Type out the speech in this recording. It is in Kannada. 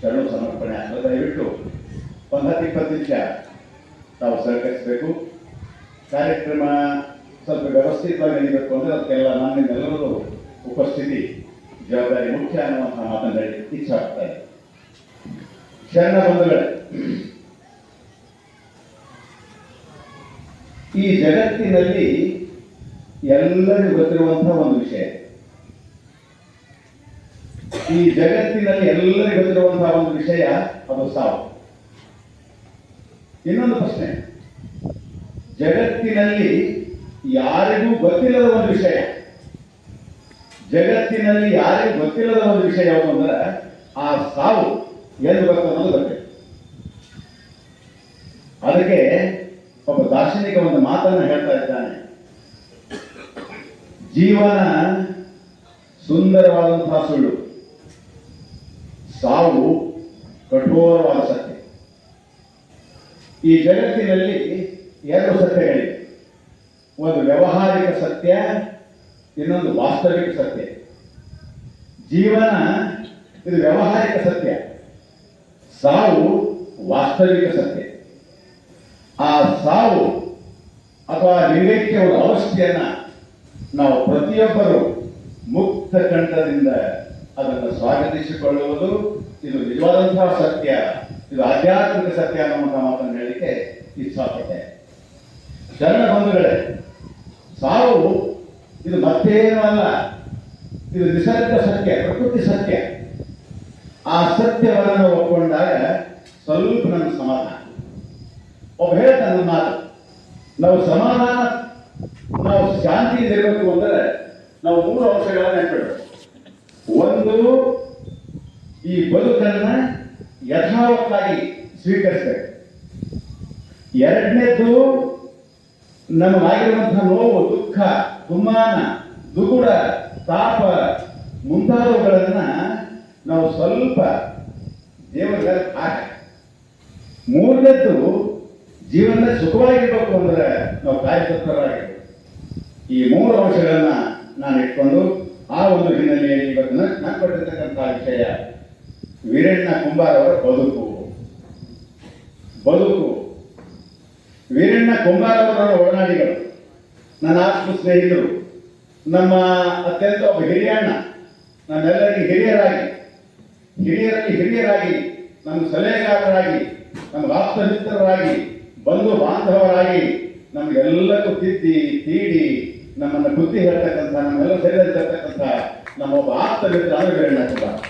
ಶರಣು ಸಮರ್ಪಣೆ ಆಗ್ತದೆ. ದಯವಿಟ್ಟು ಒಂದು 10-20 ನಿಮಿಷ ತಾವು ಸಹಕರಿಸಬೇಕು. ಕಾರ್ಯಕ್ರಮ ಸ್ವಲ್ಪ ವ್ಯವಸ್ಥಿತವಾಗಿ ನಡೀಬೇಕು ಅಂದರೆ ಅದಕ್ಕೆಲ್ಲ ನಿಮ್ಮೆಲ್ಲರೂ ಉಪಸ್ಥಿತಿ ಜವಾಬ್ದಾರಿ ಮುಖ್ಯ ಅನ್ನುವಂಥ ಮಾತನ್ನು ಇಚ್ಛೆ ಆಗ್ತಾ ಇದೆ. ಶರಣ ಬಂಧುಗಳೇ, ಈ ಜಗತ್ತಿನಲ್ಲಿ ಎಲ್ಲರಿಗೂ ಗೊತ್ತಿರುವಂತಹ ಒಂದು ವಿಷಯ, ಈ ಜಗತ್ತಿನಲ್ಲಿ ಎಲ್ಲರಿಗೂ ಗೊತ್ತಿರುವಂತಹ ಒಂದು ವಿಷಯ ಅದು ಸಾವು. ಇನ್ನೊಂದು ಪ್ರಶ್ನೆ, ಜಗತ್ತಿನಲ್ಲಿ ಯಾರಿಗೂ ಗೊತ್ತಿಲ್ಲದ ಒಂದು ವಿಷಯ, ಜಗತ್ತಿನಲ್ಲಿ ಯಾರಿಗೂ ಗೊತ್ತಿಲ್ಲದ ಒಂದು ವಿಷಯ ಯಾವುದು ಅಂದ್ರೆ ಆ ಸಾವು ಎಂದು ಬರ್ತದೆ ಅನ್ನೋದು ಗೊತ್ತಿಲ್ಲ. ಅದಕ್ಕೆ ಒಬ್ಬ ದಾರ್ಶನಿಕ ಒಂದು ಮಾತನ್ನು ಹೇಳ್ತಾ ಇದ್ದಾನೆ, ಜೀವನ ಸುಂದರವಾದಂತಹ ಸುಳ್ಳು, ಸಾವು ಕಠೋರವಾದ ಸತ್ಯ. ಈ ಜಗತ್ತಿನಲ್ಲಿ ಎರಡು ಸತ್ಯಗಳಿವೆ, ಒಂದು ವ್ಯಾವಹಾರಿಕ ಸತ್ಯ, ಇನ್ನೊಂದು ವಾಸ್ತವಿಕ ಸತ್ಯ. ಜೀವನ ಇದು ವ್ಯಾವಹಾರಿಕ ಸತ್ಯ, ಸಾವು ವಾಸ್ತವಿಕ ಸತ್ಯ. ಆ ಸಾವು ಅಥವಾ ನಿರ್ವೈಕ್ಯ ಒಂದು ಅವಸ್ಥೆಯನ್ನ ನಾವು ಪ್ರತಿಯೊಬ್ಬರು ಮುಕ್ತ ಕಂಠದಿಂದ ಅದನ್ನು ಸ್ವಾಗತಿಸಿಕೊಳ್ಳುವುದು ಇದು ನಿಜವಾದಂತಹ ಸತ್ಯ, ಇದು ಆಧ್ಯಾತ್ಮಿಕ ಸತ್ಯ ಅನ್ನುವಂತಹ ಮಾತನ್ನು ಹೇಳಲಿಕ್ಕೆ ಇಚ್ಛಾಪಟ್ಟೆ. ಶರಣ ಬಂಧುಗಳೇ, ಸಾವು ಇದು ಮತ್ತೇನೂ ಅಲ್ಲ, ಇದು ನಿಸರ್ಗ ಸತ್ಯ, ಪ್ರಕೃತಿ ಸತ್ಯ. ಆ ಸತ್ಯವನ್ನು ನಾವು ಒಪ್ಪಿಕೊಂಡಾಗ ಸ್ವಲ್ಪ ನಮ್ಗೆ ಸಮಾಧಾನ. ಒಬ್ಬ ಹೇಳ್ತಾನೆ ನನ್ನ ಮಾತು, ನಾವು ಸಮಾಧಾನ, ನಾವು ಶಾಂತಿಯಿಂದಿರಬೇಕು ಅಂದರೆ ನಾವು 3 ಅಂಶಗಳನ್ನು ನೆನಪಿಡಬೇಕು. ಒಂದು, ಈ ಬದುಕನ್ನ ಯಥಾವತ್ತಾಗಿ ಸ್ವೀಕರಿಸಬೇಕು. ಎರಡನೇದ್ದು, ನಮಗಾಗಿರುವಂತಹ ನೋವು, ದುಃಖ, ದುಮ್ಮಾನ, ದುಗುಡ, ತಾಪ ಮುಂತಾದವುಗಳನ್ನ ನಾವು ಸ್ವಲ್ಪ ದೇವರ ಹಾಕ. ಮೂರನೇದ್ದು, ಜೀವನ ಸುಖವಾಗಿರ್ಬೇಕು ಅಂದ್ರೆ ನಾವು ಕಾರ್ಯತತ್ಪರರಾಗಿರ್ಬೇಕು. ಈ 3 ಅಂಶಗಳನ್ನ ನಾನು ಇಟ್ಕೊಂಡು ಆ ಒಂದು ಹಿನ್ನೆಲೆಯಲ್ಲಿ ಇವತ್ತು ನಾನು ಕೊಟ್ಟಿರ್ತಕ್ಕಂತಹ ವಿಷಯ ವೀರಣ್ಣ ಕುಂಬಾರ್ ಅವರ ಬದುಕು. ವೀರಣ್ಣ ಕುಂಬಾರ್ ಅವರ ಒಡನಾಡಿಗಳು, ನನ್ನ ಆತ್ಮ ಸ್ನೇಹಿತರು, ನಮ್ಮ ಅತ್ಯಂತ ಒಬ್ಬ ಹಿರಿಯಣ್ಣ, ನಮ್ಮೆಲ್ಲರಿಗೆ ಹಿರಿಯರಾಗಿ ನಮ್ಮ ಸಲಹೆಗಾರರಾಗಿ, ನಮ್ಮ ಆಪ್ತ ಮಿತ್ರರಾಗಿ, ಬಂಧು ಬಾಂಧವರಾಗಿ ನಮಗೆಲ್ಲಕ್ಕೂ ತಿದ್ದಿ ತೀಡಿ ನಮ್ಮನ್ನು ಬುದ್ಧಿ ಹೇಳ್ತಕ್ಕಂಥ, ನಮ್ಮೆಲ್ಲ ಸರಿಯಾಗಿರ್ತಕ್ಕಂಥ ನಮ್ಮ ಒಬ್ಬ ಆಪ್ತ ಮಿತ್ರ ವೀರಣ್ಣ ಕುಂಬಾರ್.